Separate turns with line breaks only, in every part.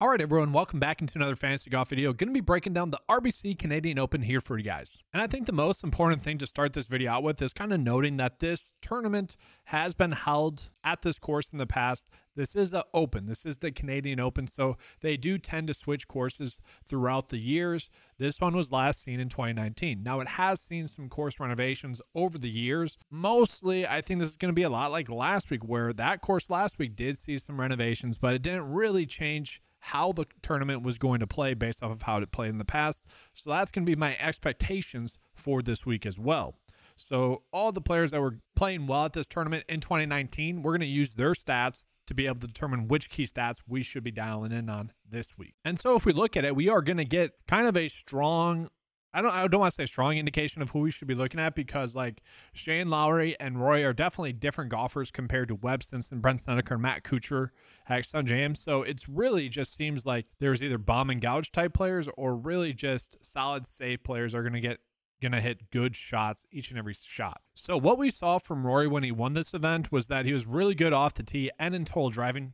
All right, everyone, welcome back into another Fantasy Golf video. Going to be breaking down the RBC Canadian Open here for you guys. And I think the most important thing to start this video out with is kind of noting that this tournament has been held at this course in the past. This is an Open. This is the Canadian Open, so they do tend to switch courses throughout the years. This one was last seen in 2019. Now, it has seen some course renovations over the years. Mostly, I think this is going to be a lot like last week, where that course last week did see some renovations, but it didn't really change how the tournament was going to play based off of how it played in the past. So that's going to be my expectations for this week as well. So all the players that were playing well at this tournament in 2019, we're going to use their stats to be able to determine which key stats we should be dialing in on this week. And so if we look at it, we are going to get kind of a strong, I don't want to say strong indication of who we should be looking at, because like Shane Lowry and Rory are definitely different golfers compared to Webb Simpson, Brent Snedeker, and Matt Kuchar at Sun-Jam. So it's really just seems like there's either bomb and gouge type players or really just solid safe players are going to hit good shots each and every shot. So what we saw from Rory when he won this event was that he was really good off the tee and in total driving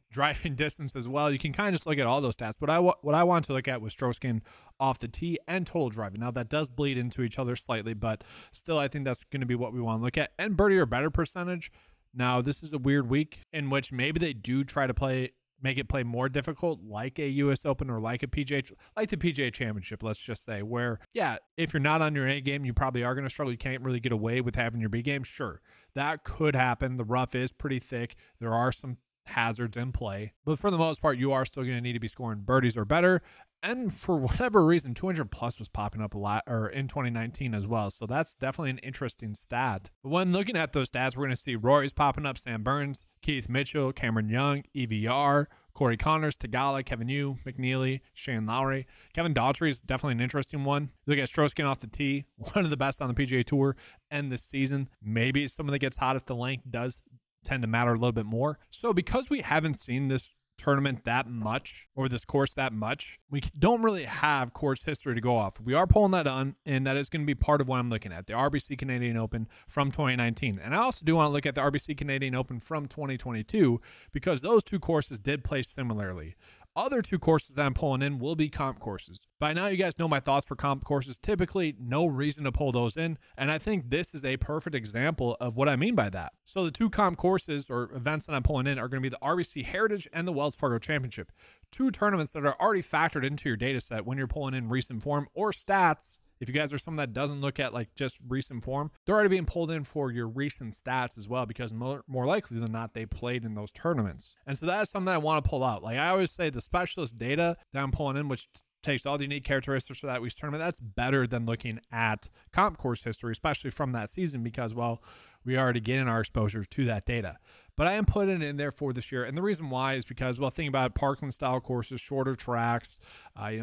distance as well. You can kind of just look at all those stats, but what I wanted to look at was stroke gain off the tee and total driving. Now that does bleed into each other slightly, but still I think that's going to be what we want to look at. And birdie or better percentage. Now this is a weird week in which maybe they do try to make it play more difficult, like a US Open or like a PGA, like the PGA Championship, let's just say, where, yeah, if you're not on your A game, you probably are going to struggle. You can't really get away with having your B game. Sure, that could happen. The rough is pretty thick. There are some hazards in play, but for the most part, you are still going to need to be scoring birdies or better. And for whatever reason, 200 plus was popping up a lot, or in 2019 as well. So that's definitely an interesting stat. But when looking at those stats, we're going to see Rory's popping up, Sam Burns, Keith Mitchell, Cameron Young, EVR, Corey Connors, Tagala, Kevin Yu, McNeely, Shane Lowry. Kevin Daughtry is definitely an interesting one. Look at stroke gain off the tee, one of the best on the PGA Tour and this season. Maybe someone that gets hot if the length does tend to matter a little bit more. So because we haven't seen this tournament that much, or this course that much, we don't really have course history to go off. We are pulling that on, and that is going to be part of what I'm looking at, the RBC Canadian Open from 2019. And I also do want to look at the RBC Canadian Open from 2022, because those two courses did play similarly. Other two courses that I'm pulling in will be comp courses. By now, you guys know my thoughts for comp courses. Typically, no reason to pull those in, and I think this is a perfect example of what I mean by that. So the two comp courses or events that I'm pulling in are going to be the RBC Heritage and the Wells Fargo Championship. Two tournaments that are already factored into your data set when you're pulling in recent form or stats. If you guys are someone that doesn't look at like just recent form, they're already being pulled in for your recent stats as well, because more likely than not, they played in those tournaments. And so that is something that I want to pull out. Like I always say, the specialist data that I'm pulling in, which takes all the unique characteristics for that week's tournament, that's better than looking at comp course history, especially from that season, because, well, we already getting our exposure to that data. But I am putting it in there for this year. And the reason why is because, well, think about it, Parkland style courses, shorter tracks,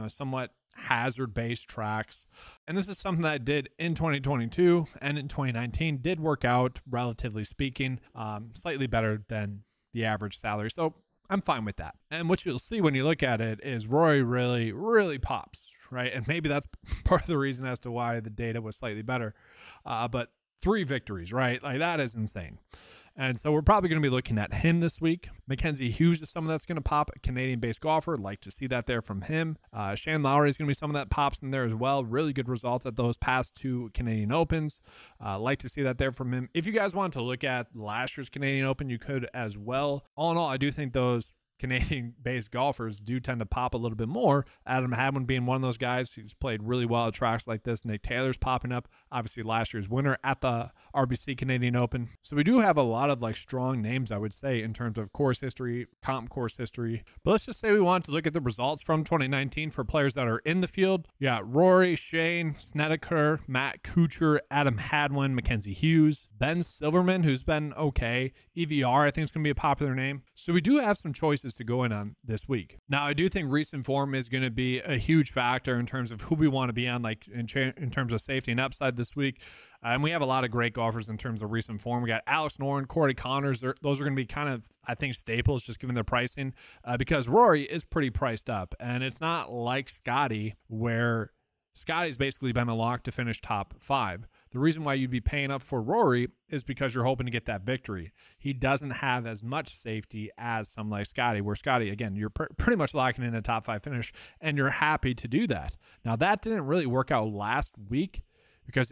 somewhat hazard-based tracks. And this is something that I did in 2022 and in 2019, did work out, relatively speaking, slightly better than the average salary. So I'm fine with that. And what you'll see when you look at it is Rory really, really pops, right? And maybe that's part of the reason as to why the data was slightly better. But 3 victories, right? Like that is insane. And so we're probably going to be looking at him this week. Mackenzie Hughes is someone that's going to pop, a Canadian-based golfer. Like to see that there from him. Shane Lowry is going to be someone that pops in there as well. Really good results at those past 2 Canadian Opens. Like to see that there from him. If you guys want to look at last year's Canadian Open, you could as well. All in all, I do think those Canadian-based golfers do tend to pop a little bit more. Adam Hadwin being one of those guys who's played really well at tracks like this. Nick Taylor's popping up, obviously last year's winner at the RBC Canadian Open. So we do have a lot of like strong names, I would say, in terms of course history, comp course history. But let's just say we want to look at the results from 2019 for players that are in the field. You got Rory, Shane, Snedeker, Matt Kuchar, Adam Hadwin, Mackenzie Hughes, Ben Silverman, who's been okay. EVR, I think is going to be a popular name. So we do have some choices to go in on this week. Now, I do think recent form is going to be a huge factor in terms of who we want to be on, like in terms of safety and upside this week. And we have a lot of great golfers in terms of recent form. We got Alex Noren, Corey Connors. Those are going to be kind of, I think, staples just given their pricing, because Rory is pretty priced up. And it's not like Scotty, where Scotty's basically been a lock to finish top 5. The reason why you'd be paying up for Rory is because you're hoping to get that victory. He doesn't have as much safety as someone like Scotty, where Scotty, again, you're pretty much locking in a top 5 finish, and you're happy to do that. Now, that didn't really work out last week because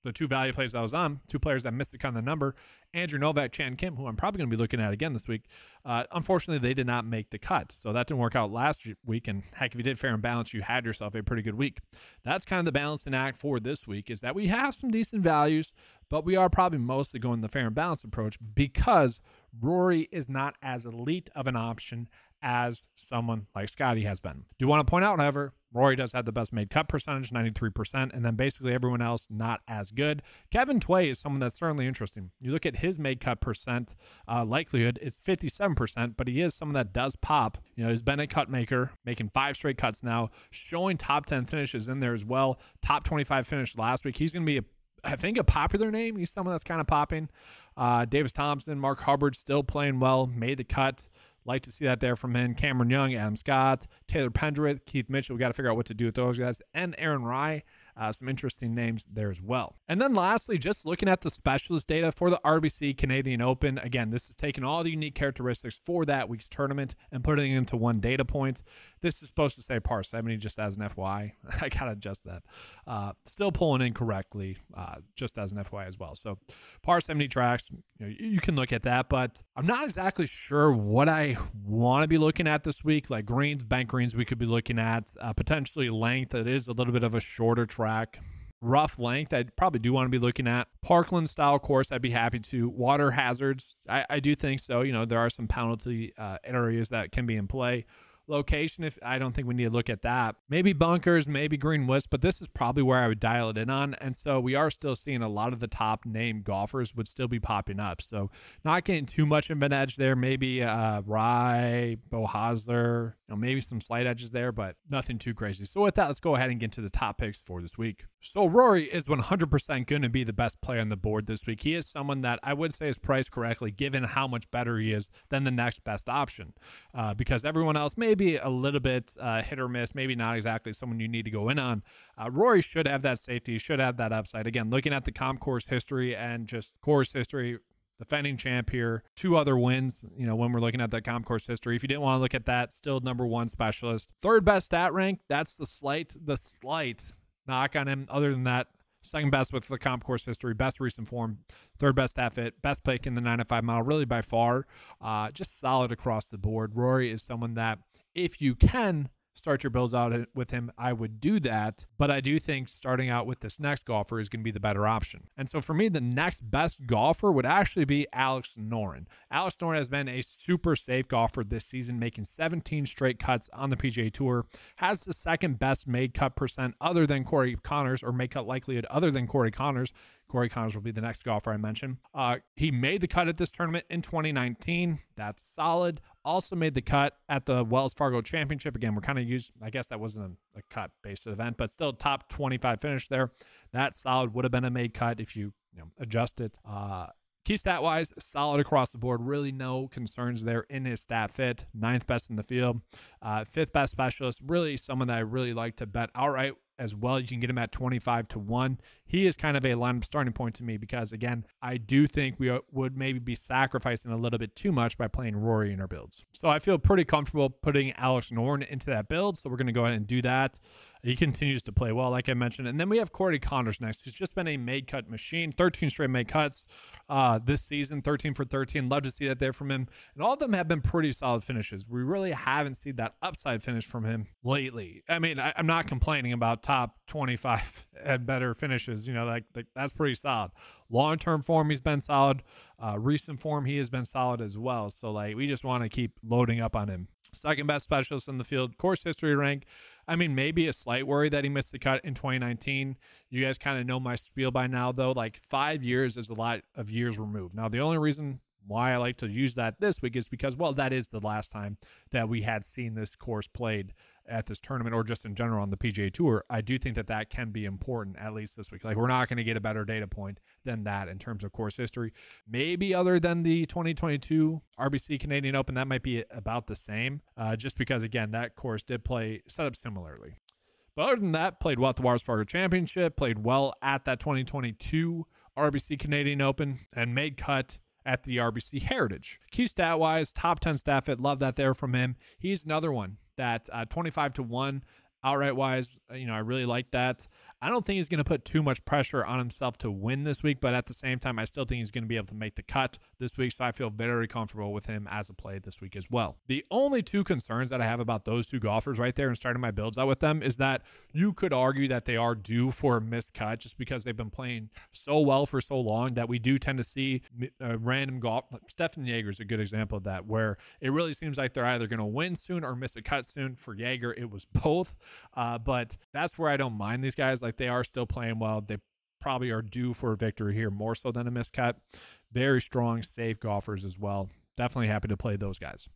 the two value plays I was on, two players that missed the kind of number, Andrew Novak, Chan Kim, who I'm probably going to be looking at again this week. Unfortunately, they did not make the cut. So that didn't work out last week. And heck, if you did fair and balance, you had yourself a pretty good week. That's kind of the balancing act for this week, is that we have some decent values, but we are probably mostly going the fair and balanced approach because Rory is not as elite of an option as someone like Scotty has been. Do want to point out, however, Rory does have the best made cut percentage, 93%, and then basically everyone else not as good. Kevin Tway is someone that's certainly interesting. You look at his made cut percent likelihood, it's 57%, but he is someone that does pop. You know, he's been a cut maker, making 5 straight cuts now, showing top 10 finishes in there as well. Top 25 finish last week. He's going to be I think a popular name. He's someone that's kind of popping. Davis Thompson, Mark Hubbard still playing well, made the cut. Like to see that there from him. Cameron Young, Adam Scott, Taylor Pendrith, Keith Mitchell. We got to figure out what to do with those guys. And Aaron Rye. Some interesting names there as well. And then lastly, just looking at the specialist data for the RBC Canadian Open. Again, this is taking all the unique characteristics for that week's tournament and putting it into one data point. This is supposed to say par 70 just as an FYI. I got to adjust that. Still pulling in correctly just as an FYI as well. So par 70 tracks, you can look at that, but I'm not exactly sure what I want to be looking at this week. Like greens, bank greens we could be looking at. Potentially length. It is a little bit of a shorter track. Rough length, I probably do want to be looking at. Parkland style course, I'd be happy to. Water hazards, I do think so. You know, there are some penalty areas that can be in play. Location, if I don't think we need to look at that. Maybe bunkers, maybe green wisp, but this is probably where I would dial it in on. And so we are still seeing a lot of the top name golfers would still be popping up. So not getting too much of an edge there. Maybe Rye, Bo Hosler, maybe some slight edges there, but nothing too crazy. So with that, let's go ahead and get to the top picks for this week. So Rory is 100% going to be the best player on the board this week. He is someone that I would say is priced correctly given how much better he is than the next best option. Because everyone else may be a little bit hit or miss, maybe not exactly someone you need to go in on. Rory should have that safety, should have that upside. Again, looking at the comp course history and just course history, defending champ here, 2 other wins, when we're looking at that comp course history. If you didn't want to look at that, still number 1 specialist. 3rd best stat rank, that's the slight knock on him. Other than that, 2nd best with the comp course history, best recent form, 3rd best stat fit, best pick in the 905 mile, really by far. Just solid across the board. Rory is someone that if you can start your builds out with him, I would do that. But I do think starting out with this next golfer is going to be the better option. And so for me, the next best golfer would actually be Alex Noren. Alex Noren has been a super safe golfer this season, making 17 straight cuts on the PGA Tour, has the 2nd best made cut percent other than Corey Connors, or made cut likelihood other than Corey Connors. Corey Connors will be the next golfer I mentioned. He made the cut at this tournament in 2019. That's solid. Also made the cut at the Wells Fargo Championship. Again, we're kind of used, I guess that wasn't a cut-based event, but still top 25 finish there. That's solid. Would have been a made cut if you, adjust it. Key stat-wise, solid across the board. Really no concerns there in his stat fit. 9th best in the field. 5th best specialist. Really someone that I really like to bet outright as well. You can get him at 25-1. He is kind of a lineup starting point to me because, again, I do think we would maybe be sacrificing a little bit too much by playing Rory in our builds. So I feel pretty comfortable putting Alex Noren into that build. So we're going to go ahead and do that. He continues to play well, like I mentioned. And then we have Corey Connors next, who's just been a made cut machine. 13 straight made cuts this season, 13 for 13. Love to see that there from him. And all of them have been pretty solid finishes. We really haven't seen that upside finish from him lately. I mean, I'm not complaining about top 25 and better finishes. Like that's pretty solid. Long-term form, he's been solid. Recent form, he has been solid as well. So, we just want to keep loading up on him. 2nd best specialist in the field. Course history rank, I mean, maybe a slight worry that he missed the cut in 2019. You guys kind of know my spiel by now, though. 5 years is a lot of years removed. Now, the only reason why I like to use that this week is because, well, that is the last time that we had seen this course played at this tournament or just in general on the PGA Tour. I do think that can be important, at least this week. We're not going to get a better data point than that in terms of course history. Maybe other than the 2022 RBC Canadian Open, that might be about the same, just because, again, that course did play set up similarly. But other than that, played well at the Wells Fargo Championship, played well at that 2022 RBC Canadian Open, and made cut at the RBC Heritage. Key stat-wise, top 10 stat fit. Love that there from him. He's another one that 25-1 outright-wise, I really like that. I don't think he's going to put too much pressure on himself to win this week, but at the same time, I still think he's going to be able to make the cut this week, so I feel very comfortable with him as a play this week as well. The only two concerns that I have about those two golfers right there and starting my builds out with them is that you could argue that they are due for a missed cut just because they've been playing so well for so long that we do tend to see random golf. Stefan Jaeger is a good example of that, where it really seems like they're either going to win soon or miss a cut soon. For Jaeger, it was both, but that's where I don't mind these guys. Like, they are still playing well. They probably are due for a victory here more so than a miscut. Very strong, safe golfers as well. Definitely happy to play those guys.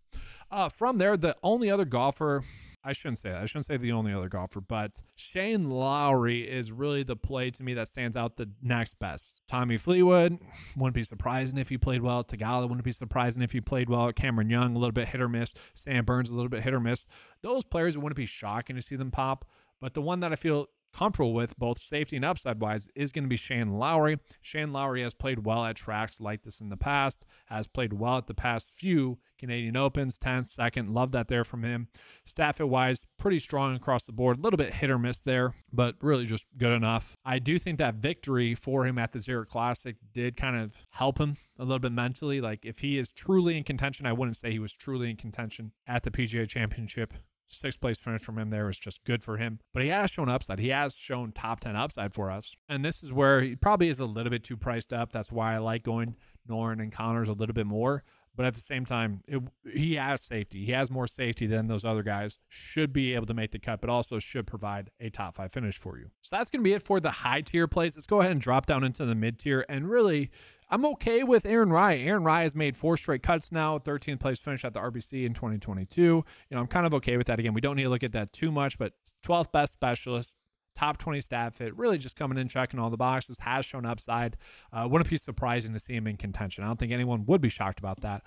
From there, the only other golfer, I shouldn't say the only other golfer, but Shane Lowry is really the play to me that stands out the next best. Tommy Fleetwood, wouldn't be surprising if he played well. Tagala wouldn't be surprising if he played well. Cameron Young, a little bit hit or miss. Sam Burns, a little bit hit or miss. Those players, it wouldn't be shocking to see them pop, but the one that I feel comfortable with, both safety and upside wise, is going to be Shane Lowry. Shane Lowry has played well at tracks like this in the past, has played well at the past few Canadian Opens, 10th, 2nd. Love that there from him. Stat fit wise, pretty strong across the board. A little bit hit or miss there, but really just good enough. I do think that victory for him at the Zurich Classic did kind of help him a little bit mentally. Like, if he is truly in contention, I wouldn't say he was truly in contention at the PGA Championship. 6th place finish from him there was just good for him. But he has shown upside. He has shown top 10 upside for us. And this is where he probably is a little bit too priced up. That's why I like going Noren and Connors a little bit more. But at the same time, he has safety. He has more safety than those other guys. Should be able to make the cut, but also should provide a top 5 finish for you. So that's going to be it for the high tier plays. Let's go ahead and drop down into the mid tier. And really, I'm okay with Aaron Rai. Aaron Rai has made 4 straight cuts now, 13th place finish at the RBC in 2022. I'm kind of okay with that. Again, we don't need to look at that too much, but 12th best specialist, top 20 stat fit, really just coming in, checking all the boxes, has shown upside. Wouldn't be surprising to see him in contention. I don't think anyone would be shocked about that.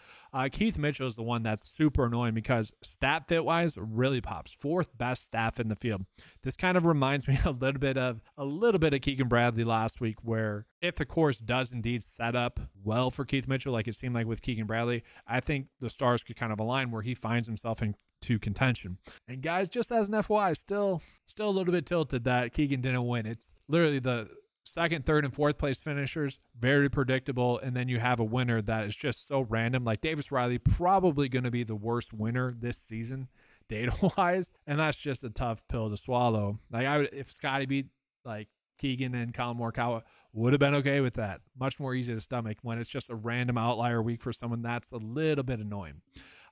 Keith Mitchell is the one that's super annoying because stat fit wise really pops. 4th best stat fit in the field. This kind of reminds me a little bit of Keegan Bradley last week, where if the course does indeed set up well for Keith Mitchell, like it seemed like with Keegan Bradley, I think the stars could kind of align where he finds himself into contention. And guys, just as an FYI, still a little bit tilted that Keegan didn't win. It's literally the 2nd, 3rd, and 4th place finishers, very predictable, and then you have a winner that is just so random. Like Davis Riley, probably going to be the worst winner this season, data-wise, and that's just a tough pill to swallow. Like, if Scotty beat like Keegan and Colin Morikawa, would have been okay with that. Much more easy to stomach when it's just a random outlier week for someone. That's a little bit annoying.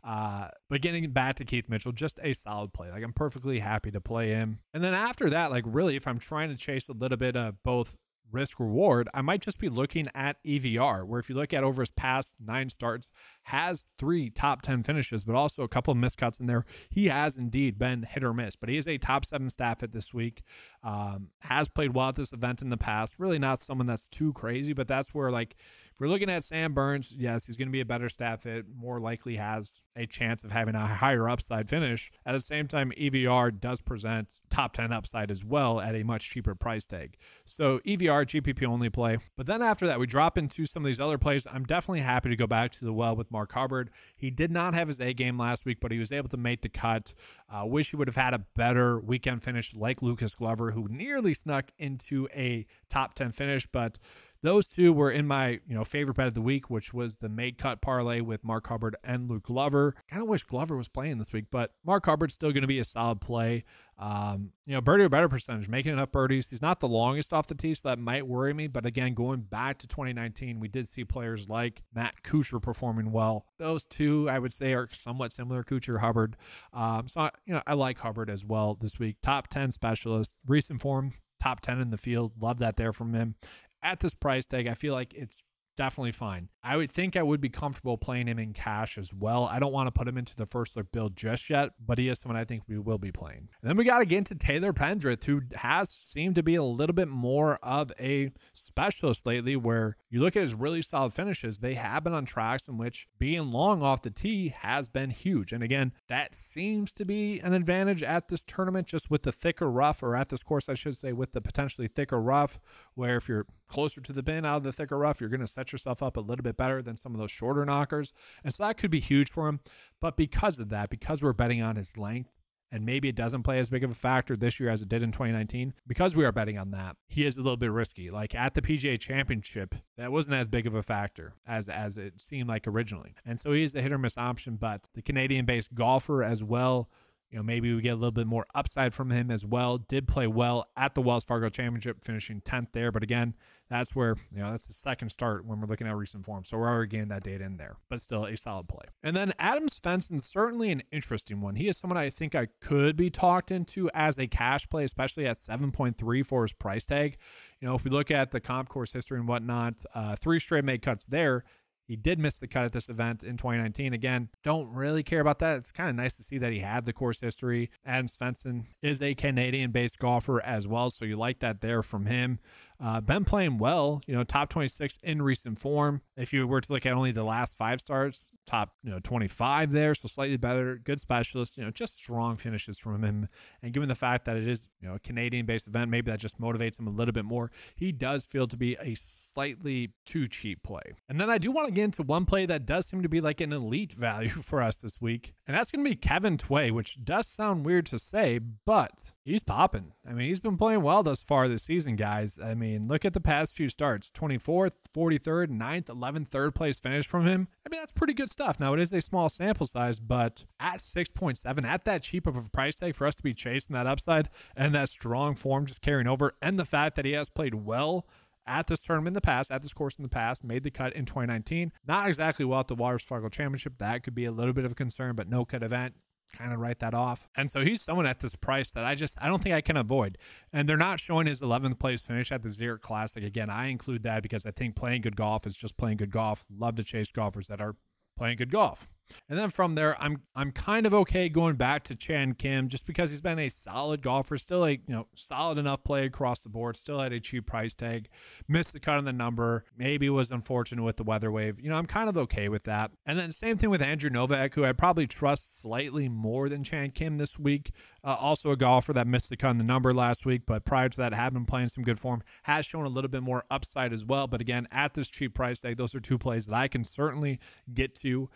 But getting back to Keith Mitchell, just a solid play. Like, I'm perfectly happy to play him. And then after that, like, really, if I'm trying to chase a little bit of both risk reward, I might just be looking at EVR, where if you look at over his past 9 starts, has 3 top 10 finishes, but also a couple of miscuts in there. He has indeed been hit or miss, but he is a top 7 stat fit this week. Has played well at this event in the past. Really not someone that's too crazy, but that's where, like, if we're looking at Sam Burns, yes, he's going to be a better stat fit, more likely has a chance of having a higher upside finish. At the same time, EVR does present top 10 upside as well at a much cheaper price tag. So EVR, GPP only play. But then after that, we drop into some of these other plays. I'm definitely happy to go back to the well with Mark Hubbard. He did not have his A game last week, but he was able to make the cut. Wish he would have had a better weekend finish like Lucas Glover, who nearly snuck into a top 10 finish, but those two were in my favorite bet of the week, which was the made cut parlay with Mark Hubbard and Luke Glover. Kind of wish Glover was playing this week, but Mark Hubbard's still going to be a solid play. Birdie or better percentage, making enough birdies. He's not the longest off the tee, so that might worry me. But again, going back to 2019, we did see players like Matt Kuchar performing well. Those two, I would say, are somewhat similar, Kuchar, Hubbard. I like Hubbard as well this week. Top 10 specialist, recent form, top 10 in the field. Love that there from him. At this price tag, I feel like it's definitely fine. I would think I would be comfortable playing him in cash as well. I don't want to put him into the first look build just yet, but he is someone I think we will be playing. And then we got to get into Taylor Pendrith, who has seemed to be a little bit more of a specialist lately, where you look at his really solid finishes. They have been on tracks in which being long off the tee has been huge. And again, that seems to be an advantage at this tournament, just with the thicker rough, or at this course, I should say, with the potentially thicker rough, where if you're closer to the pin out of the thicker rough, you're going to set yourself up a little bit better than some of those shorter knockers. And so that could be huge for him. But because of that, because we're betting on his length, and maybe it doesn't play as big of a factor this year as it did in 2019, because we are betting on that, he is a little bit risky. Like at the PGA Championship, that wasn't as big of a factor as it seemed like originally. And so he's a hit or miss option, but the Canadian-based golfer as well, maybe we get a little bit more upside from him as well. Did play well at the Wells Fargo Championship, finishing 10th there. But again, that's where, that's the second start when we're looking at recent form. So we're already getting that data in there, but still a solid play. And then Adam Svensson, certainly an interesting one. He is someone I think I could be talked into as a cash play, especially at 7.3 for his price tag. If we look at the comp course history and whatnot, 3 straight made cuts there. He did miss the cut at this event in 2019. Again, don't really care about that. It's kind of nice to see that he had the course history. Adam Svensson is a Canadian-based golfer as well, so you like that there from him. Been playing well, top 26 in recent form. If you were to look at only the last 5 starts, top 25 there, so slightly better, good specialist, just strong finishes from him. And given the fact that it is a Canadian-based event, maybe that just motivates him a little bit more. He does feel to be a slightly too cheap play. And then I do want to get into one play that does seem to be like an elite value for us this week, and that's going to be Kevin Tway, which does sound weird to say, but he's popping. He's been playing well thus far this season, guys. Look at the past few starts, 24th, 43rd, 9th, 11th, 3rd place finish from him. That's pretty good stuff. Now, it is a small sample size, but at 6.7, at that cheap of a price tag for us to be chasing that upside and that strong form just carrying over, and the fact that he has played well at this tournament in the past, at this course in the past, made the cut in 2019. Not exactly well at the Wells Fargo Championship. That could be a little bit of a concern, but no cut event. Kind of write that off. And so he's someone at this price that I don't think I can avoid. And they're not showing his 11th place finish at the Zurich Classic. Again, I include that because I think playing good golf is just playing good golf. Love to chase golfers that are playing good golf. And then from there, I'm kind of okay going back to Chan Kim, just because he's been a solid golfer, still a solid enough play across the board, still at a cheap price tag, missed the cut on the number, maybe was unfortunate with the weather wave. I'm kind of okay with that. And then same thing with Andrew Novak, who I probably trust slightly more than Chan Kim this week. Also a golfer that missed the cut on the number last week, but prior to that had been playing some good form, has shown a little bit more upside as well. But again, at this cheap price tag, those are 2 plays that I can certainly get to.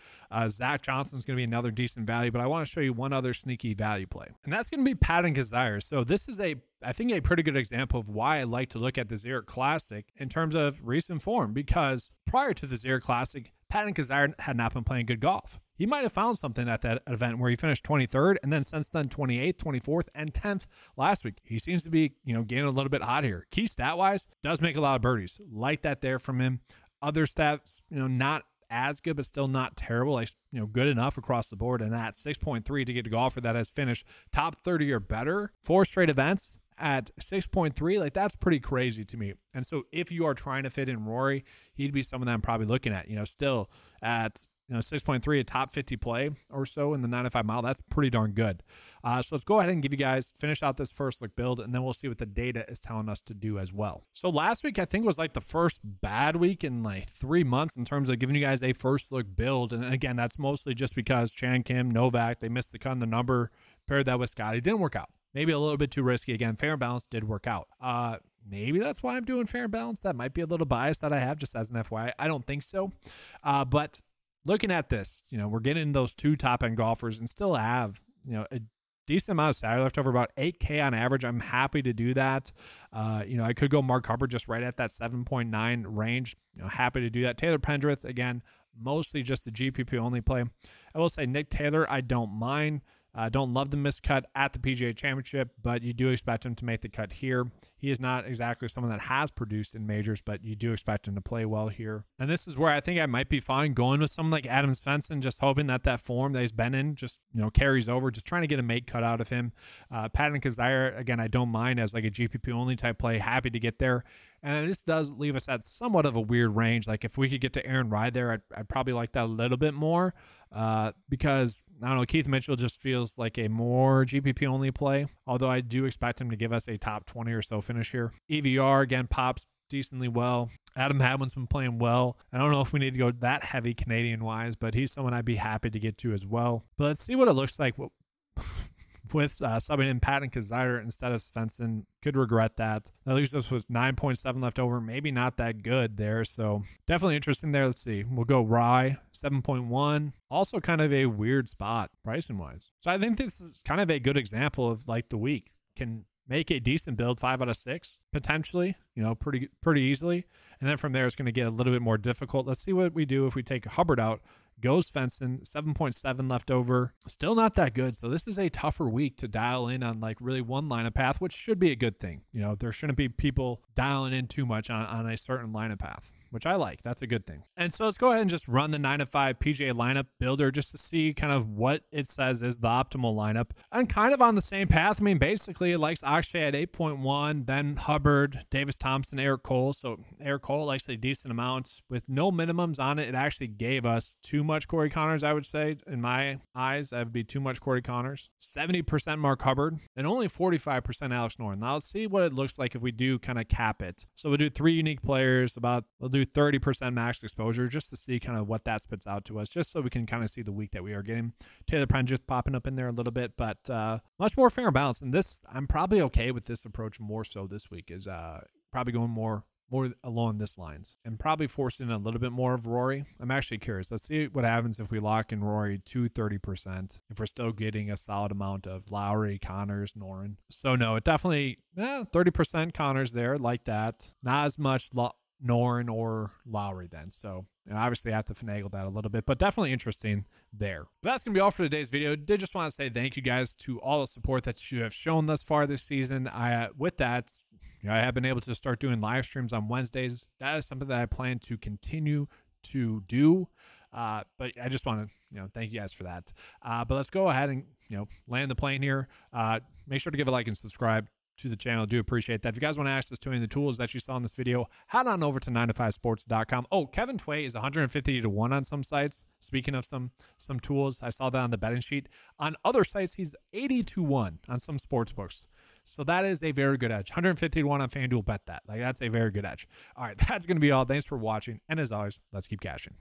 Zach Johnson's going to be another decent value, but I want to show you one other sneaky value play, and that's going to be Patton Kizzire. So this is I think a pretty good example of why I like to look at the Zurich Classic in terms of recent form, because prior to the Zurich Classic, Patton Kizzire had not been playing good golf. He might have found something at that event where he finished 23rd, and then since then 28th, 24th, and 10th last week. He seems to be, getting a little bit hot here. Key stat-wise, does make a lot of birdies. Like that there from him. Other stats, not as good, but still not terrible, good enough across the board. And at 6.3 to get a golfer that has finished top 30 or better 4 straight events at 6.3, that's pretty crazy to me. And so if you are trying to fit in Rory, he'd be someone that I'm probably looking at, still at 6.3, a top 50 play or so in the 95 mile. That's pretty darn good. So let's go ahead and finish out this first look build, and then we'll see what the data is telling us to do as well. So last week, I think, was the first bad week in 3 months in terms of giving you guys a first look build. And again, that's mostly just because Chan Kim, Novak, they missed the cut on the number, paired that with Scotty. Didn't work out. Maybe a little bit too risky. Again, fair and balanced did work out. Maybe that's why I'm doing fair and balanced. That might be a little bias that I have, just as an FYI. I don't think so. But looking at this, we're getting those 2 top-end golfers and still have, a decent amount of salary left over, about $8K on average. I'm happy to do that. I could go Mark Hubbard just right at that 7.9 range. Happy to do that. Taylor Pendrith, again, mostly just the GPP only play. I will say Nick Taylor, I don't mind. Don't love the missed cut at the PGA Championship, but you do expect him to make the cut here. He is not exactly someone that has produced in majors, but you do expect him to play well here. And this is where I think I might be fine going with someone like Adam Svensson, just hoping that form that he's been in just carries over, just trying to get a make cut out of him. Patton Kizzire, again, I don't mind as a GPP only type play. Happy to get there. And this does leave us at somewhat of a weird range. Like if we could get to Aaron Rye there, I'd probably like that a little bit more because, I don't know, Keith Mitchell just feels like a more GPP only play, although I do expect him to give us a top 20 or so finish here. EVR, again, pops decently well. Adam Hadwin's been playing well. I don't know if we need to go that heavy Canadian-wise, but he's someone I'd be happy to get to as well. But let's see what it looks like with subbing in Patton Kazire instead of Svensson. Could regret that. That leaves us with 9.7 left over. Maybe not that good there. So definitely interesting there. Let's see. We'll go Rye, 7.1. Also kind of a weird spot pricing-wise. So I think this is kind of a good example of like the week. Can make a decent build, 5 out of 6, potentially, you know, pretty easily. And then from there, it's going to get a little bit more difficult. Let's see what we do if we take Hubbard out. Goes Svensson, 7.7 left over. Still not that good. So this is a tougher week to dial in on like really one lineup path, which should be a good thing. You know, there shouldn't be people dialing in too much on a certain lineup path, which I like. That's a good thing. And so let's go ahead and just run the 9-5 PGA lineup builder just to see kind of what it says is the optimal lineup. I'm kind of on the same path. I mean, basically it likes Akshay at 8.1, then Hubbard, Davis Thompson, Eric Cole. So Eric Cole likes a decent amount with no minimums on it. It actually gave us too much Corey Connors, I would say. In my eyes, that would be too much Corey Connors. 70% Mark Hubbard and only 45% Alex Noren. Now let's see what it looks like if we do kind of cap it. So we'll do 3 unique players, we'll do 30% max exposure just to see kind of what that spits out to us, just so we can kind of see the week that we are getting. Taylor Penn just popping up in there a little bit, but much more fair and balanced. And this, I'm probably okay with this approach more so this week, is probably going more along this lines and probably forcing a little bit more of Rory. I'm actually curious. Let's see what happens if we lock in Rory to 30%, if we're still getting a solid amount of Lowry, Connors, Noren. So no, it definitely 30% Connors there, like that. Not as much Noren or Lowry then. So obviously I have to finagle that a little bit, but definitely interesting there. But that's going to be all for today's video. Did just want to say thank you guys to all the support that you have shown thus far this season. With that, I have been able to start doing live streams on Wednesdays. That is something that I plan to continue to do. But I just want to, thank you guys for that. But let's go ahead and, land the plane here. Make sure to give a like and subscribe to the channel. I do appreciate that. If you guys want to access to any of the tools that you saw in this video, head on over to 9to5sports.com. Oh, Kevin Tway is 150 to 1 on some sites. Speaking of some tools, I saw that on the betting sheet. On other sites, he's 80 to 1 on some sports books. So that is a very good edge. 150 to 1 on FanDuel, bet that. Like, that's a very good edge. All right, that's going to be all. Thanks for watching. And as always, let's keep cashing.